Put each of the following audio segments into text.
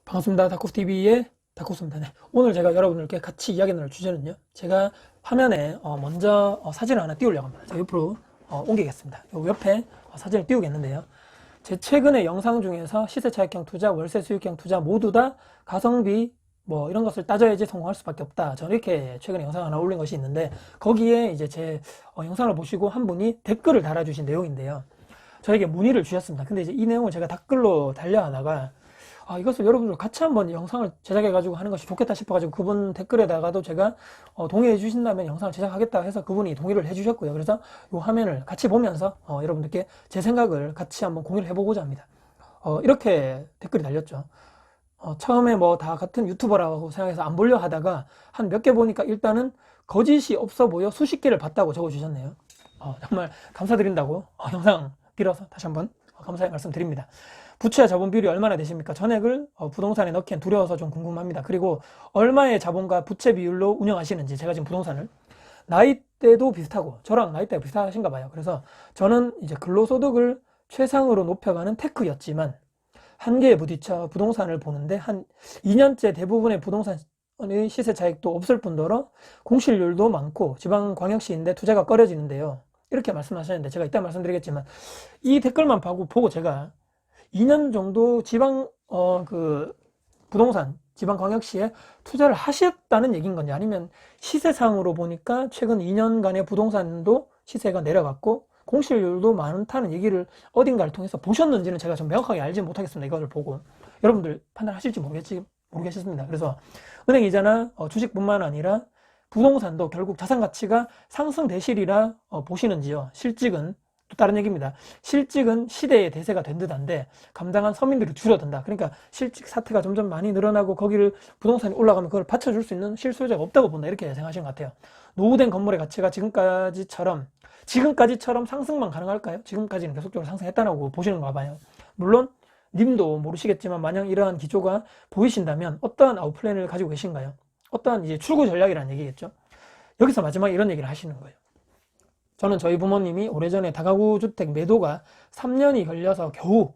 반갑습니다. 다코TV의 다코스입니다. 네. 오늘 제가 여러분들께 같이 이야기 나눌 주제는요. 제가 화면에 먼저 사진을 하나 띄우려고 합니다. 제가 옆으로 옮기겠습니다. 요 옆에 사진을 띄우겠는데요. 제 최근의 영상 중에서 시세 차익형 투자, 월세 수익형 투자 모두 다 가성비 뭐 이런 것을 따져야지 성공할 수밖에 없다. 저는 이렇게 최근에 영상 하나 올린 것이 있는데 거기에 이제 제 영상을 보시고 한 분이 댓글을 달아주신 내용인데요. 저에게 문의를 주셨습니다. 근데 이제 이 내용을 제가 댓글로 달려하다가 이것을 여러분들 같이 한번 영상을 제작해가지고 하는 것이 좋겠다 싶어가지고 그분 댓글에다가도 제가 동의해 주신다면 영상을 제작하겠다 해서 그분이 동의를 해 주셨고요. 그래서 이 화면을 같이 보면서 여러분들께 제 생각을 같이 한번 공유를 해보고자 합니다. 이렇게 댓글이 달렸죠. 처음에 뭐 다 같은 유튜버라고 생각해서 안 보려 하다가 한 몇 개 보니까 일단은 거짓이 없어 보여 수십 개를 봤다고 적어주셨네요. 정말 감사드린다고 영상 빌어서 다시 한번 감사의 말씀 드립니다. 부채와 자본 비율이 얼마나 되십니까? 전액을 부동산에 넣기엔 두려워서 좀 궁금합니다. 그리고 얼마의 자본과 부채 비율로 운영하시는지, 제가 지금 부동산을 나이대도 비슷하고 저랑 나이대가 비슷하신가 봐요. 그래서 저는 이제 근로소득을 최상으로 높여가는 테크였지만 한계에 부딪혀 부동산을 보는데 한 2년째 대부분의 부동산의 시세 차익도 없을 뿐더러 공실률도 많고 지방광역시인데 투자가 꺼려지는데요. 이렇게 말씀하셨는데 제가 이따 말씀드리겠지만 이 댓글만 보고 제가 2년 정도 부동산 지방광역시에 투자를 하셨다는 얘기인 건지, 아니면 시세상으로 보니까 최근 2년간의 부동산도 시세가 내려갔고 공실률도 많다는 얘기를 어딘가를 통해서 보셨는지는 제가 좀 명확하게 알지 못하겠습니다. 이것을 보고 여러분들 판단하실지 모르겠습니다. 그래서 은행 이자나 주식뿐만 아니라 부동산도 결국 자산 가치가 상승되시리라 보시는지요. 실직은 또 다른 얘기입니다. 실직은 시대의 대세가 된 듯한데 감당한 서민들이 줄어든다. 그러니까 실직 사태가 점점 많이 늘어나고 거기를 부동산이 올라가면 그걸 받쳐줄 수 있는 실소유자가 없다고 본다. 이렇게 생각하시는 것 같아요. 노후된 건물의 가치가 지금까지처럼 상승만 가능할까요? 지금까지는 계속적으로 상승했다고 보시는가 봐요. 물론 님도 모르시겠지만 만약 이러한 기조가 보이신다면 어떠한 아웃플랜을 가지고 계신가요? 어떠한 이제 출구 전략이라는 얘기겠죠. 여기서 마지막에 이런 얘기를 하시는 거예요. 저는 저희 부모님이 오래전에 다가구 주택 매도가 3년이 걸려서 겨우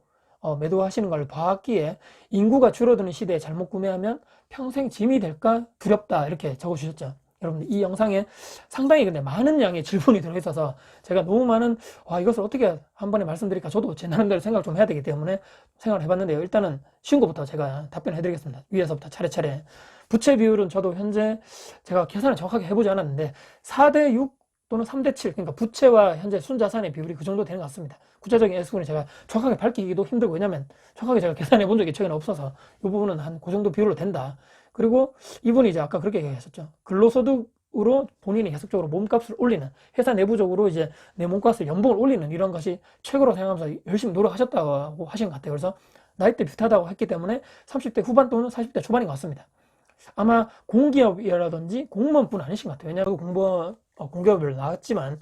매도하시는 걸 봤기에 인구가 줄어드는 시대에 잘못 구매하면 평생 짐이 될까 두렵다, 이렇게 적어주셨죠. 여러분들 이 영상에 상당히 근데 많은 양의 질문이 들어있어서 제가 너무 많은 이것을 어떻게 한 번에 말씀드릴까, 저도 제 나름대로 생각을 좀 해야 되기 때문에 생각을 해봤는데요. 일단은 쉬운 것부터 제가 답변해 드리겠습니다. 위에서부터 차례차례. 부채 비율은 저도 현재 제가 계산을 정확하게 해보지 않았는데 4대 6 또는 3대 7, 그러니까 부채와 현재 순자산의 비율이 그 정도 되는 것 같습니다. 구체적인 S군을 제가 정확하게 밝히기도 힘들고, 왜냐면 정확하게 제가 계산해 본 적이 최근에 없어서 이 부분은 한 그 정도 비율로 된다. 그리고 이분이 이제 아까 그렇게 얘기하셨죠. 근로소득으로 본인이 계속적으로 몸값을 올리는, 회사 내부적으로 이제 내 몸값을 연봉을 올리는 이런 것이 최고로 생각하면서 열심히 노력하셨다고 하신 것 같아요. 그래서 나이대 비슷하다고 했기 때문에 30대 후반 또는 40대 초반인 것 같습니다. 아마 공기업이라든지 공무원뿐 아니신 것 같아요. 왜냐하면 공기업을 나왔지만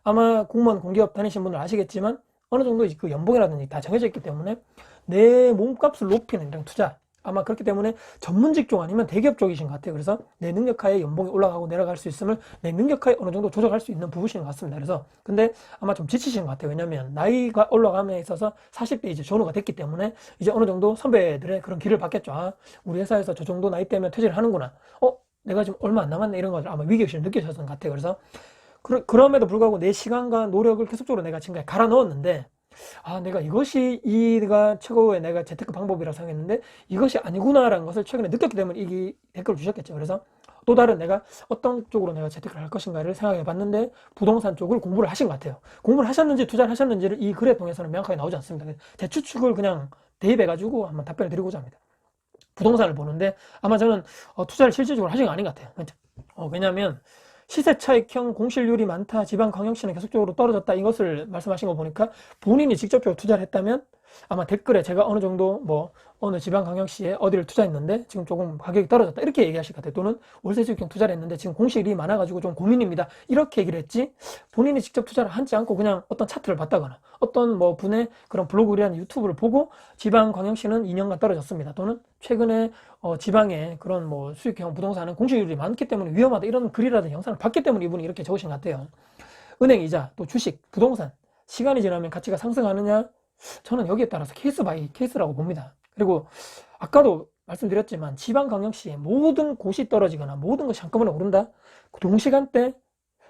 아마 공무원 공기업 다니신 분들 아시겠지만 어느 정도 그 연봉이라든지 다 정해져 있기 때문에 내 몸값을 높이는 이런 투자, 아마 그렇기 때문에 전문 직종 아니면 대기업 쪽이신 것 같아요. 그래서 내 능력하에 연봉이 올라가고 내려갈 수 있음을 내 능력하에 어느 정도 조절할 수 있는 부분이신 것 같습니다. 그래서 근데 아마 좀 지치신 것 같아요. 왜냐하면 나이가 올라감에 있어서 40대 이제 전후가 됐기 때문에 이제 어느 정도 선배들의 그런 길을 받겠죠. 우리 회사에서 저 정도 나이 때면 퇴직을 하는구나. 내가 지금 얼마 안 남았네, 이런 걸 아마 위기의식을 느끼셨던 것 같아요. 그래서 그럼에도 불구하고 내 시간과 노력을 계속적으로 내가 지금까지 갈아 넣었는데 내가 이것이 내가 최고의 내가 재테크 방법이라고 생각했는데 이것이 아니구나라는 것을 최근에 느꼈기 때문에 이 댓글을 주셨겠죠. 그래서 또 다른 내가 어떤 쪽으로 내가 재테크를 할 것인가를 생각해 봤는데 부동산 쪽을 공부를 하신 것 같아요. 공부를 하셨는지 투자를 하셨는지를 이 글에 통해서는 명확하게 나오지 않습니다. 제 추측을 그냥 대입해 가지고 한번 답변을 드리고자 합니다. 부동산을 보는데 아마 저는 투자를 실질적으로 하신 거 아닌 것 같아요. 왜냐하면 시세 차익형 공실률이 많다, 지방광역시는 계속적으로 떨어졌다, 이것을 말씀하신 거 보니까 본인이 직접적으로 투자를 했다면 아마 댓글에 제가 어느 정도 어느 지방광역시에 어디를 투자했는데 지금 조금 가격이 떨어졌다, 이렇게 얘기하실 것 같아요. 또는 월세주택형 투자를 했는데 지금 공실이 많아가지고 좀 고민입니다, 이렇게 얘기를 했지 본인이 직접 투자를 하지 않고 그냥 어떤 차트를 봤다거나 어떤 분의 그런 블로그나 유튜브를 보고 지방광역시는 2년간 떨어졌습니다, 또는 최근에 지방에 그런 수익형 부동산은 공실률이 많기 때문에 위험하다, 이런 글이라든지 영상을 봤기 때문에 이분이 이렇게 적으신 것 같아요. 은행 이자, 또 주식, 부동산 시간이 지나면 가치가 상승하느냐, 저는 여기에 따라서 케이스 바이 케이스라고 봅니다. 그리고 아까도 말씀드렸지만 지방광역시의 모든 곳이 떨어지거나 모든 것이 한꺼번에 오른다? 동시간대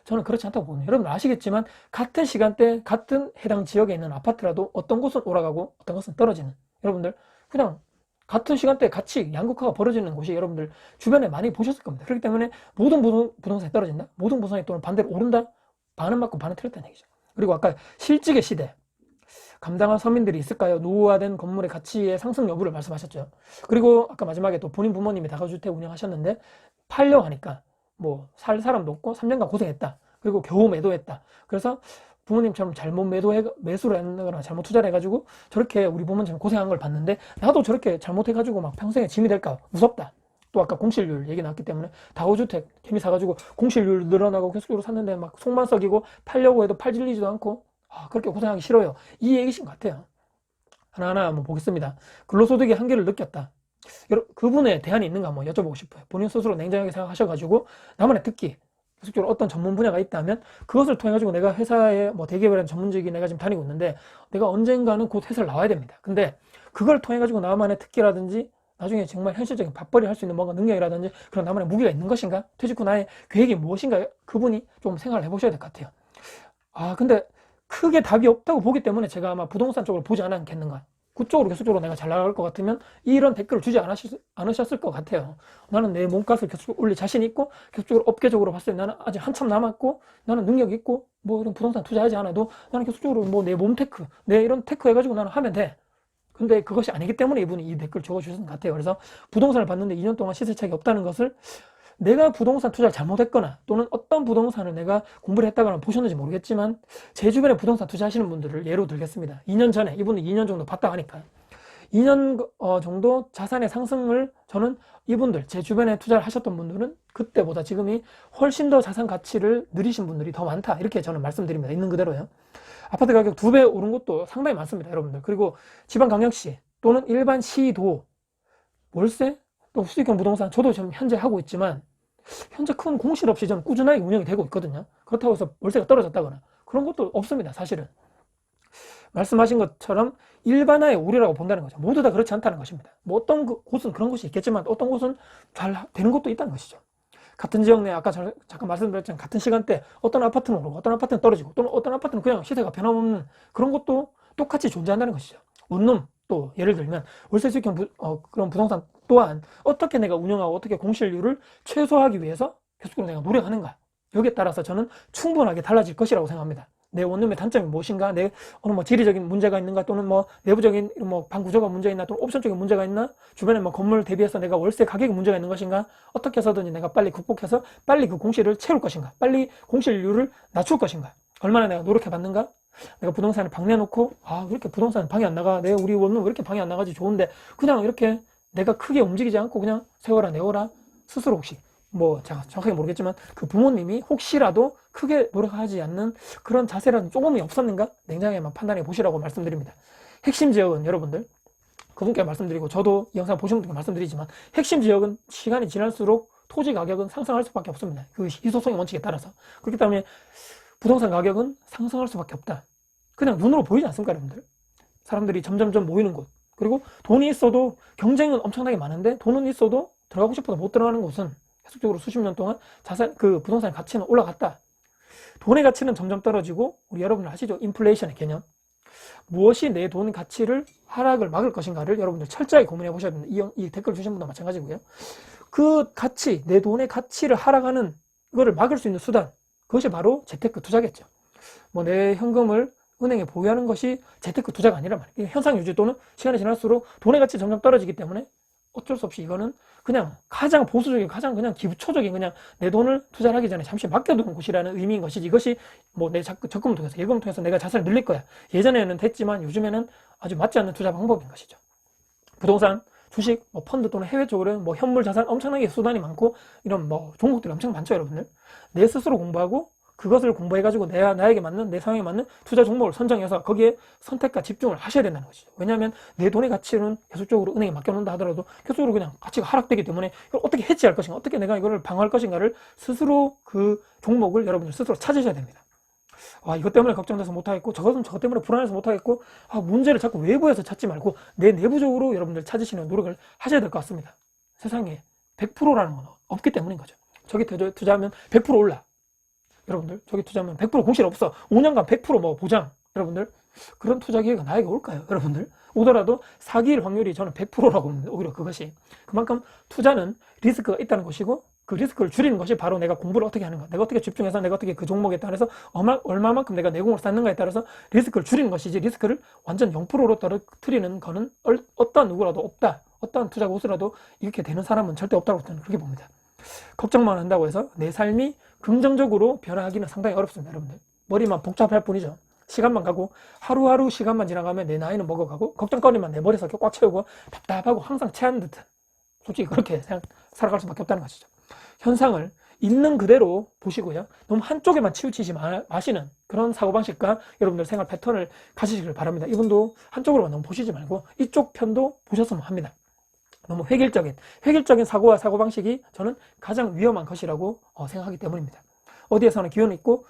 저는 그렇지 않다고 보거든요. 여러분 아시겠지만 같은 시간대 같은 해당 지역에 있는 아파트라도 어떤 곳은 올라가고 어떤 곳은 떨어지는, 여러분들 그냥 같은 시간대에 같이 양극화가 벌어지는 곳이 여러분들 주변에 많이 보셨을 겁니다. 그렇기 때문에 모든 부동산이 떨어진다? 모든 부동산이 또는 반대로 오른다? 반은 맞고 반은 틀렸다는 얘기죠. 그리고 아까 실직의 시대, 감당한 서민들이 있을까요? 노후화된 건물의 가치의 상승 여부를 말씀하셨죠. 그리고 아까 마지막에 또 본인 부모님이 다가주택 운영하셨는데 팔려고 하니까 뭐 살 사람도 없고 3년간 고생했다. 그리고 겨우 매도했다. 그래서 부모님처럼 잘못 매수를 했거나 잘못 투자를 해가지고 저렇게 우리 부모님처럼 고생한 걸 봤는데 나도 저렇게 잘못해가지고 막 평생에 짐이 될까 무섭다. 또 아까 공실률 얘기 나왔기 때문에 다우주택 괜히 사가지고 공실률 늘어나고 계속적으로 샀는데 막 속만 썩이고 팔려고 해도 팔질리지도 않고 그렇게 고생하기 싫어요. 이 얘기신 것 같아요. 하나하나 한번 보겠습니다. 근로소득의 한계를 느꼈다. 그분의 대안이 있는가 한번 여쭤보고 싶어요. 본인 스스로 냉정하게 생각하셔가지고 나만의 특기, 계속적으로 어떤 전문 분야가 있다면 그것을 통해 가지고 내가 회사에 뭐 대기업이라는 전문직이 내가 지금 다니고 있는데 내가 언젠가는 곧 회사를 나와야 됩니다. 근데 그걸 통해 가지고 나만의 특기라든지 나중에 정말 현실적인 밥벌이 할 수 있는 뭔가 능력이라든지 그런 나만의 무기가 있는 것인가? 퇴직 후 나의 계획이 무엇인가? 그분이 좀 생각을 해보셔야 될 것 같아요. 근데 크게 답이 없다고 보기 때문에 제가 아마 부동산 쪽으로 보지 않았겠는가. 그쪽으로 계속적으로 내가 잘 나갈 것 같으면 이런 댓글을 주지 않으셨을 것 같아요. 나는 내 몸값을 계속 올릴 자신이 있고 계속적으로 업계적으로 봤을 때 나는 아직 한참 남았고 나는 능력이 있고 뭐 이런 부동산 투자하지 않아도 나는 계속적으로 뭐 내 몸 테크, 내 이런 테크 해가지고 나는 하면 돼. 근데 그것이 아니기 때문에 이분이 이 댓글 적어주신 것 같아요. 그래서 부동산을 봤는데 2년 동안 시세 차익이 없다는 것을 내가 부동산 투자를 잘못했거나 또는 어떤 부동산을 내가 공부를 했다거나 보셨는지 모르겠지만 제 주변에 부동산 투자하시는 분들을 예로 들겠습니다. 2년 전에 이분은 2년 정도 봤다 하니까 2년 정도 자산의 상승을 저는 이분들 제 주변에 투자를 하셨던 분들은 그때보다 지금이 훨씬 더 자산 가치를 누리신 분들이 더 많다 이렇게 저는 말씀드립니다. 있는 그대로요. 아파트 가격 2배 오른 곳도 상당히 많습니다, 여러분들. 그리고 지방광역시 또는 일반 시도 월세 또 수익형 부동산 저도 지금 현재 하고 있지만 현재 큰 공실 없이 좀 꾸준하게 운영이 되고 있거든요. 그렇다고 해서 월세가 떨어졌다거나 그런 것도 없습니다, 사실은. 말씀하신 것처럼 일반화의 우려라고 본다는 거죠. 모두 다 그렇지 않다는 것입니다. 뭐 어떤 곳은 그런 곳이 있겠지만 어떤 곳은 잘 되는 곳도 있다는 것이죠. 같은 지역 내 아까 잠깐 말씀드렸지만 같은 시간대 어떤 아파트는 오르고 어떤 아파트는 떨어지고 또는 어떤 아파트는 그냥 시세가 변함없는 그런 것도 똑같이 존재한다는 것이죠. 원룸 또 예를 들면 월세 수익형 그런 부동산 또한 어떻게 내가 운영하고 어떻게 공실률을 최소화하기 위해서 계속적으로 내가 노력하는가, 여기에 따라서 저는 충분하게 달라질 것이라고 생각합니다. 내 원룸의 단점이 무엇인가, 내 어느 뭐 지리적인 문제가 있는가, 또는 뭐 내부적인 뭐 방 구조가 문제 있나, 또는 옵션적인 문제가 있나, 주변에 뭐 건물 대비해서 내가 월세 가격에 문제가 있는 것인가, 어떻게 해서든지 내가 빨리 극복해서 빨리 그 공실을 채울 것인가, 빨리 공실률을 낮출 것인가, 얼마나 내가 노력해 봤는가. 내가 부동산을 방 내놓고 왜 이렇게 부동산 방이 안 나가, 내 우리 원룸 왜 이렇게 방이 안 나가지, 좋은데 그냥 이렇게 내가 크게 움직이지 않고 그냥 세워라 내워라, 스스로 혹시 뭐 제가 정확하게 모르겠지만 그 부모님이 혹시라도 크게 노력하지 않는 그런 자세라도 조금이 없었는가, 냉정하게만 판단해 보시라고 말씀드립니다. 핵심 지역은 여러분들 그분께 말씀드리고 저도 이 영상 보신 분께 말씀드리지만 핵심 지역은 시간이 지날수록 토지 가격은 상승할 수밖에 없습니다. 그 희소성의 원칙에 따라서. 그렇기 때문에 부동산 가격은 상승할 수밖에 없다. 그냥 눈으로 보이지 않습니까, 여러분들? 사람들이 점점점 모이는 곳, 그리고 돈이 있어도 경쟁은 엄청나게 많은데 돈은 있어도 들어가고 싶어도 못 들어가는 곳은 계속적으로 수십 년 동안 그 부동산의 가치는 올라갔다. 돈의 가치는 점점 떨어지고, 우리 여러분들 아시죠? 인플레이션의 개념. 무엇이 내 돈 가치를 하락을 막을 것인가를 여러분들 철저하게 고민해 보셔야 됩니다. 이 댓글 주신 분도 마찬가지고요. 그 가치, 내 돈의 가치를 하락하는 이거를 막을 수 있는 수단, 그것이 바로 재테크 투자겠죠. 뭐 내 현금을 은행에 보유하는 것이 재테크 투자가 아니란 말이에요. 현상 유지 또는 시간이 지날수록 돈의 가치 점점 떨어지기 때문에 어쩔 수 없이 이거는 그냥 가장 보수적인, 가장 그냥 기초적인, 그냥 내 돈을 투자를 하기 전에 잠시 맡겨두는 곳이라는 의미인 것이지, 이것이 뭐 내 적금을 통해서, 예금을 통해서 내가 자산을 늘릴 거야, 예전에는 됐지만 요즘에는 아주 맞지 않는 투자 방법인 것이죠. 부동산, 주식, 뭐 펀드 또는 해외 쪽으로는 뭐 현물 자산 엄청나게 수단이 많고 이런 뭐 종목들이 엄청 많죠, 여러분들. 내 스스로 공부하고 그것을 공부해가지고 나에게 맞는, 내 상황에 맞는 투자 종목을 선정해서 거기에 선택과 집중을 하셔야 된다는 것이죠. 왜냐하면 내 돈의 가치는 계속적으로 은행에 맡겨놓는다 하더라도 계속적으로 그냥 가치가 하락되기 때문에 이걸 어떻게 해지할 것인가, 어떻게 내가 이걸 방어할 것인가를 스스로 그 종목을 여러분들 스스로 찾으셔야 됩니다. 이것 때문에 걱정돼서 못하겠고, 저것은 저것 때문에 불안해서 못하겠고, 문제를 자꾸 외부에서 찾지 말고, 내 내부적으로 여러분들 찾으시는 노력을 하셔야 될 것 같습니다. 세상에 100%라는 건 없기 때문인 거죠. 저기 투자하면 100% 올라. 여러분들, 저기 투자하면 100% 공실 없어. 5년간 100%뭐 보장. 여러분들, 그런 투자 기회가 나에게 올까요? 여러분들, 오더라도 사기일 확률이 저는 100%라고 봅니다. 오히려 그것이. 그만큼 투자는 리스크가 있다는 것이고, 그 리스크를 줄이는 것이 바로 내가 공부를 어떻게 하는가, 내가 어떻게 집중해서 내가 어떻게 그 종목에 따라서 얼마만큼 내가 내공을 쌓는가에 따라서 리스크를 줄이는 것이지, 리스크를 완전 0%로 떨어뜨리는 거는 어떠한 누구라도 없다. 어떠한 투자 고수라도 이렇게 되는 사람은 절대 없다고 저는 그렇게 봅니다. 걱정만 한다고 해서 내 삶이 긍정적으로 변화하기는 상당히 어렵습니다. 여러분들, 머리만 복잡할 뿐이죠. 시간만 가고, 하루하루 시간만 지나가면 내 나이는 먹어가고, 걱정거리만 내 머릿속에 꽉 채우고 답답하고 항상 체한 듯한, 솔직히 그렇게 살아갈 수밖에 없다는 것이죠. 현상을 있는 그대로 보시고요, 너무 한쪽에만 치우치지 마시는 그런 사고방식과 여러분들 생활 패턴을 가지시길 바랍니다. 이분도 한쪽으로만 너무 보시지 말고 이쪽 편도 보셨으면 합니다. 너무 획일적인 사고와 사고방식이 저는 가장 위험한 것이라고 생각하기 때문입니다. 어디에서나 기회는 있고,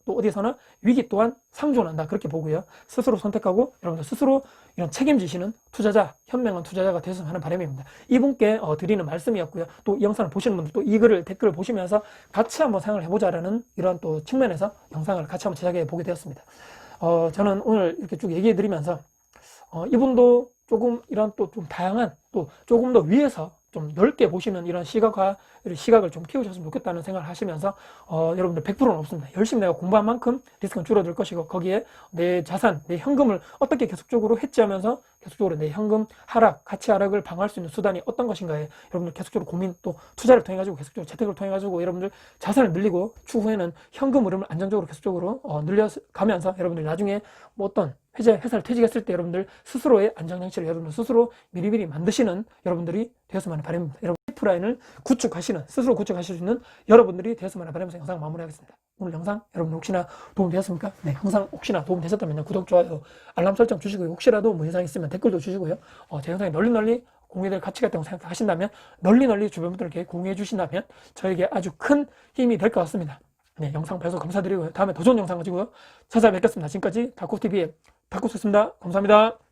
또 어디에서나 위기 또한 상존한다, 그렇게 보고요. 스스로 선택하고 여러분들 스스로 이런 책임지시는 투자자, 현명한 투자자가 되셨으면 하는 바람입니다. 이분께 드리는 말씀이었고요. 또 이 영상을 보시는 분들, 또 이 댓글을 보시면서 같이 한번 생각을 해보자라는 이런 또 측면에서 영상을 같이 한번 제작해 보게 되었습니다. 저는 오늘 이렇게 쭉 얘기해 드리면서 이분도 조금 이런 또 좀 다양한, 또 조금 더 위에서 좀 넓게 보시는 이런 시각을 좀 키우셨으면 좋겠다는 생각을 하시면서, 여러분들 100%는 없습니다. 열심히 내가 공부한 만큼 리스크는 줄어들 것이고, 거기에 내 자산, 내 현금을 어떻게 계속적으로 해지하면서 계속적으로 내 현금 가치 하락을 방어할 수 있는 수단이 어떤 것인가에 여러분들 계속적으로 고민, 또 투자를 통해 가지고 계속적으로 재테크를 통해 가지고 여러분들 자산을 늘리고, 추후에는 현금 흐름을 안정적으로 계속적으로 늘려가면서 여러분들 나중에 뭐 어떤 회사를 퇴직했을 때 여러분들 스스로의 안정장치를 여러분들 스스로 미리미리 만드시는 여러분들이 되었으면 하는 바람입니다. 여러분, 라인을 스스로 구축하실 수 있는 여러분들이 되었으면 하는 바람에서 영상을 마무리하겠습니다. 오늘 영상 여러분 혹시나 도움되셨습니까? 네, 항상 혹시나 도움되셨다면 구독, 좋아요, 알람 설정 주시고요. 혹시라도 뭐 이상 있으면 댓글도 주시고요. 제 영상이 널리 공유될 가치가 있다고 생각하신다면 널리 주변 분들에게 공유해 주신다면 저에게 아주 큰 힘이 될 것 같습니다. 네, 영상 봐주셔서 감사드리고요. 다음에 더 좋은 영상 가지고 찾아뵙겠습니다. 지금까지 다쿠TV의 다쿠였습니다. 감사합니다.